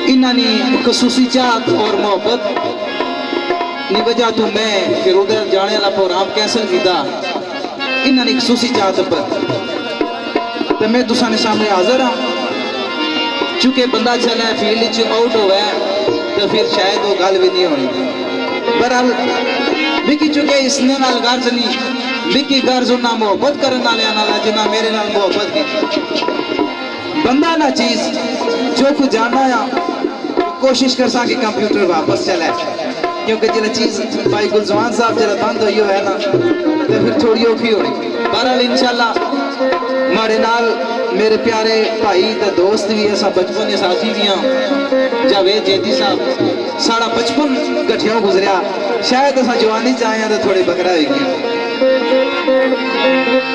इन्होंने खसूसी चाहत और मोहब्बत की वजह तो मैं फिर उधर जाने वाला प्रोग्राम कैंसिल किया। इन्होंने खसूसी चाहत पर तो मैं तुसाने सामने हाजिर हाँ। चूंकि बंदा चला है फील्ड च आउट हुआ है तो फिर शायद वो गल भी नहीं होनी। बहरहाल विकी चुके इसने नाल गर्ज नहीं, विकी गर्ज उन्ना मोहब्बत करने वाले नाल जिन्ना मेरे नाल मोहब्बत की। बंदा ना चीज जो कुछ जाना या कोशिश कर सा कि कंप्यूटर वापस चला है, क्योंकि जो चीज भाई गुलजमान साहब जरा बंद हुई है ना तो फिर थोड़ी औखी होनी। बहरहाल इंशाल्लाह मारे नाल मेरे प्यारे भाई तो दोस्त भी है, सब बचपन के साथी भी हाँ। जावेद जेदी साहब साड़ा बचपन कट्ठियों गुजरिया, शायद असा जवानी च आए तो थोड़े बकरा हो गया।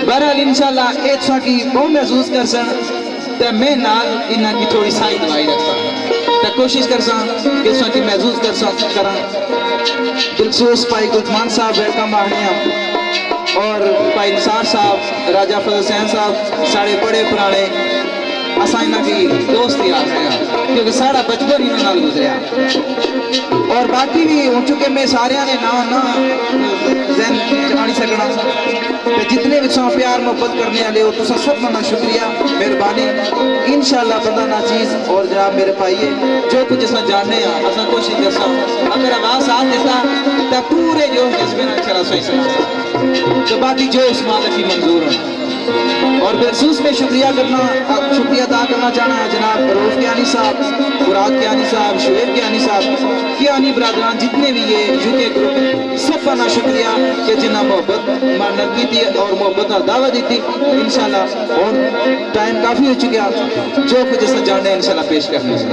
बहरहाल इंशाल्लाह ये तुसा की बहुत महसूस कर सन तो मैं नाल इन्हां की थोड़ी साई दवाई रख सा तो कोशिश कर सा कि तुसा की महसूस कर सा करा। दिलसोस भाई गुलजमान साहब वेलकम आने और भाई निसार साहब, राजा फजल सैन साहब साढ़े बड़े पुराने असा इन्हां की दोस्त याद है क्योंकि साड़ा बचपन इन्हां नाल गुजरिया। और बाकी भी हो चुके मैं सारे ने ना ना जहन जानी सकना तो जितने भी तुम प्यार मोहब्बत करने वाले हो तुसा सब का शुक्रिया मेहरबानी। इंशाल्लाह बंदा ना चीज और जनाब मेरे भाई जो कुछ असा जानने असा कोशिश कर अगर आवाज साथ देता तो पूरे जो जज्बे चला सही तो बाकी जो इस मालिक की मंजूर हो। और महसूस में शुक्रिया अदा करना चाहना है जनाब रऊफ कियानी साहब, मुराद कियानी साहब, शुएब कियानी साहब, कियानी बरादरान जितने भी ये यूके ग्रुप सबका ना शुक्रिया कि जिन्हें मोहब्बत मानत की थी और मोहब्बत का दावा दी थी। इंशाल्लाह और टाइम काफ़ी हो चुका जो कुछ ऐसा जानना है इंशाल्लाह पेश करने से।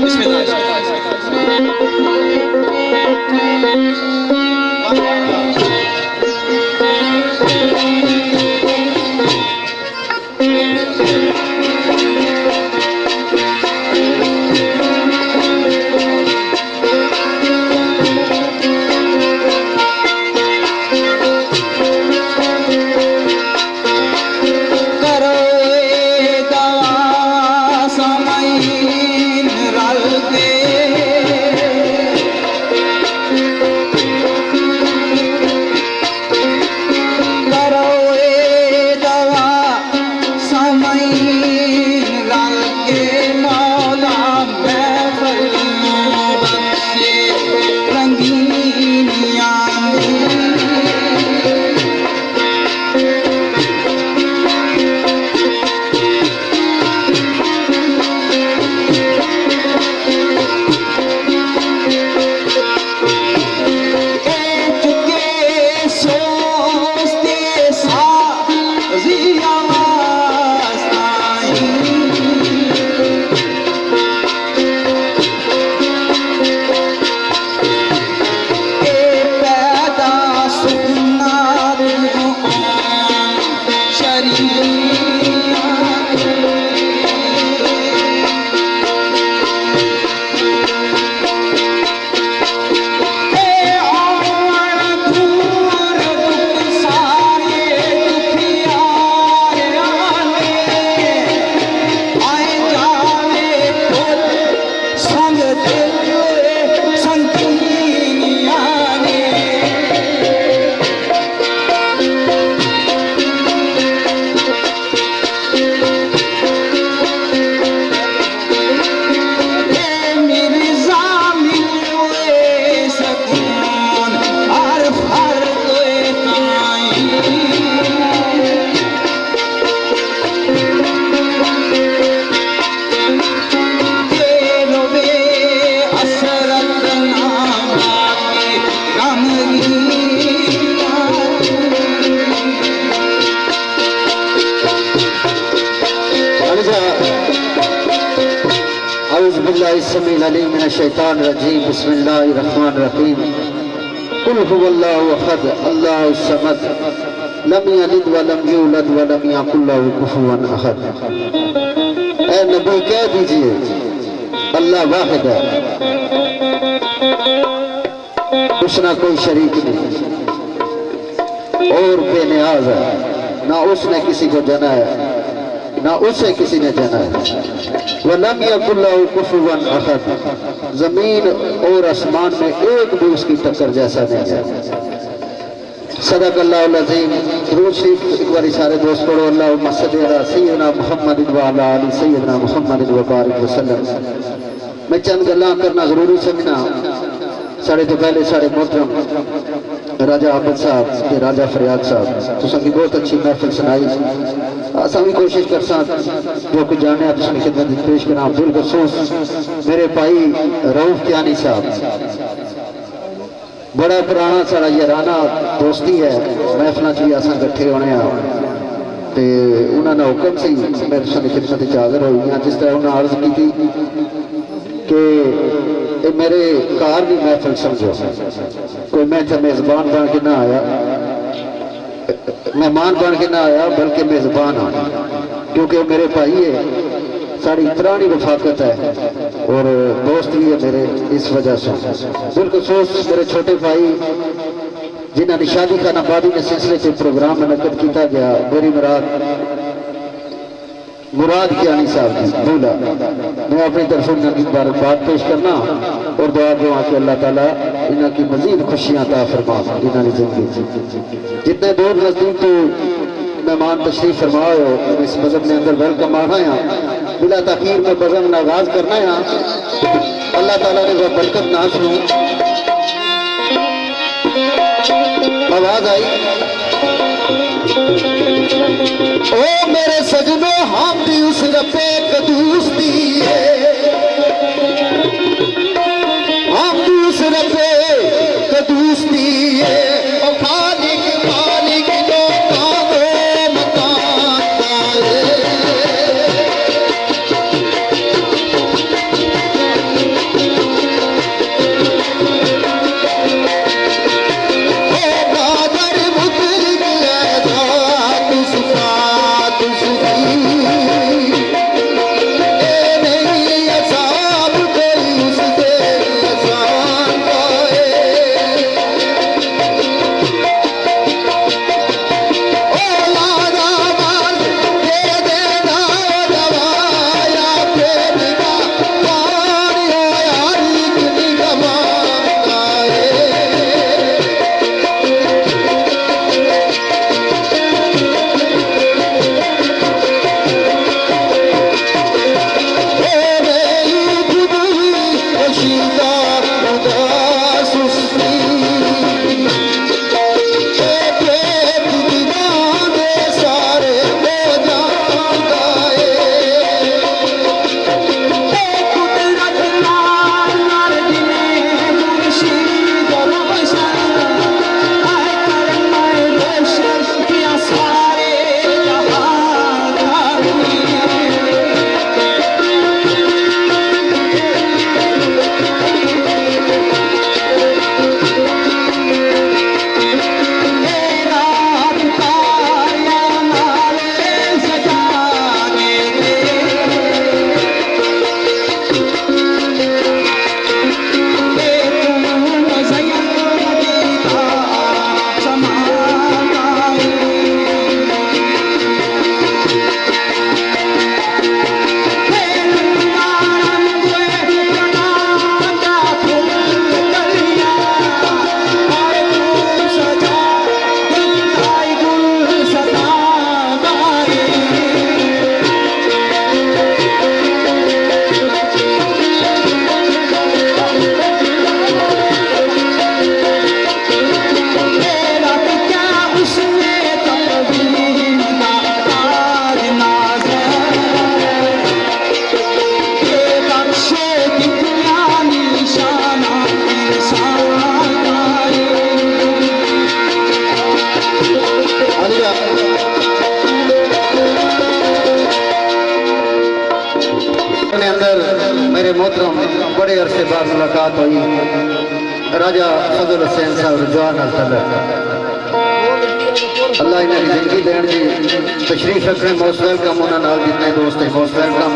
बिस्मिल्लाहिर्रहमानिर्रहीम बिस्मिल्लाहिर्रहमानिर्रहीम कुल हुवल्लाहु अहद अल्लाहु समद लम यलिद व लम यूलद व लम यकुल लहु कुफुवन अहद। ऐ नबी कह दीजिए अल्लाह वाहिद है, उसना कोई शरीक नहीं और बेनियाज है। ना उसने किसी को जना है ना उसे किसी ने जाना है। वलम यकुल लहू कुफुवन अहद, जमीन और आसमान में एक भी उसकी टक्कर जैसा नहीं है। सदक़ल्लाहुल अज़ीम। दुरूद शरीफ एक बार सारे दोस्त पढ़ो। अल्लाहुम्मा सल्लि अला सय्यिदिना मुहम्मद व अला आलि सय्यिदिना मुहम्मद व बारिक वसल्लम। मैं चंद गल्लां करना जरूरी समझना। साढ़े तो पहले साढ़े मोहतरम राजा आबिद साहब ते राजा फरियाद साहब तुसां की बहुत अच्छी महफिल सुनाई। असां भी कोशिश करसां जो कुछ जाने तुसां की खिदमत में पेश करा। बिलखसूस मेरे भाई रऊफ कियानी साहब, बड़ा पुराना साड़ा याराना दोस्ती है। महफिलों भी अस इकट्ठे होने ते उन्होंने हुक्म से मैं तुसां की खिदमत में हाजिर हुई हाँ। जिस तरह उन्होंने अर्ज की थी कि मेरे घर की महफिल समझो, कोई मैं इतना मेजबान बन के ना आया, मेहमान बन के ना आया बल्कि मेजबान आ, क्योंकि मेरे भाई है, साड़ी पुरानी रफाकत है और दोस्त भी है मेरे। इस वजह से बिलखसूस मेरे छोटे भाई जिन्होंने शादी खाना बादी के सिलसिले से प्रोग्राम मुनक़द किया गया, मेरी मुराद कियानी साहब जी बोला, मैं अपनी तरफ उनकी मुबारकबाद पेश करना और दुआ दुआ कि अल्लाह ताला इन्हों की मजीद खुशियाँ अता फरमा। इन्होंने जिंदगी जितने दूर नजदीक तो मेहमान तशरीफ फरमाए हो इस बज़म में अंदर वेलकम आ रहे हैं। बिला तखीर में बज़म का आगाज करना है। अल्लाह ताला ने वह बरकत ना सुनी। आवाज आई ओ मेरे सजनो हम भी उस रब्बे कदूस्ती है, हम भी उस रब्बे कदूस्ती है। ओ खालिक मालिक दो कादो मकान दाए, ओ कादर मुतलिक ऐसा तुझका मेरे मोहतरम बड़े अरसे बाद मुलाकात हुई। राजा फजल हुसैन साहब रुझान अल्लाह इन्हें जिंदगी देन जी तशरीफ रखने मोस्ट वेलकम। उन्होंने जितने दोस्त है मोस्ट वेलकम।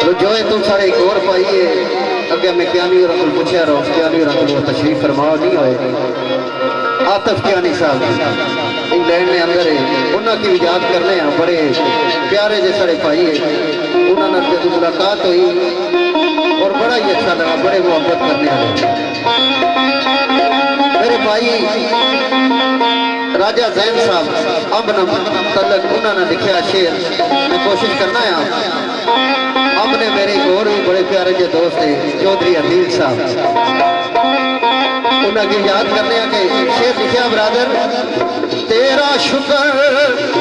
रुझोए तुम सारे एक और पाइए अगे मैं कियानी और पूछा रहा कियानी और तशरीफ फरमाओ नहीं होए। आतिफ कियानी साहब इंग्लैंड ने अंदर है उन्होंने की याद करने हैं बड़े प्यारे जे साढ़े भाई है उन्होंने जब मुलाकात हुई और बड़ा ही अच्छा लगा बड़े मोहब्बत करने वाले मेरे भाई राजा जैन साहब अब तलक उन्होंने लिखा शेर मैं कोशिश करना है अब ने मेरे और भी बड़े प्यारे जे दोस्त हैं चौधरी अदील साहब उन्हें याद करने के शेर लिखा ब्रादर तेरा शुक्र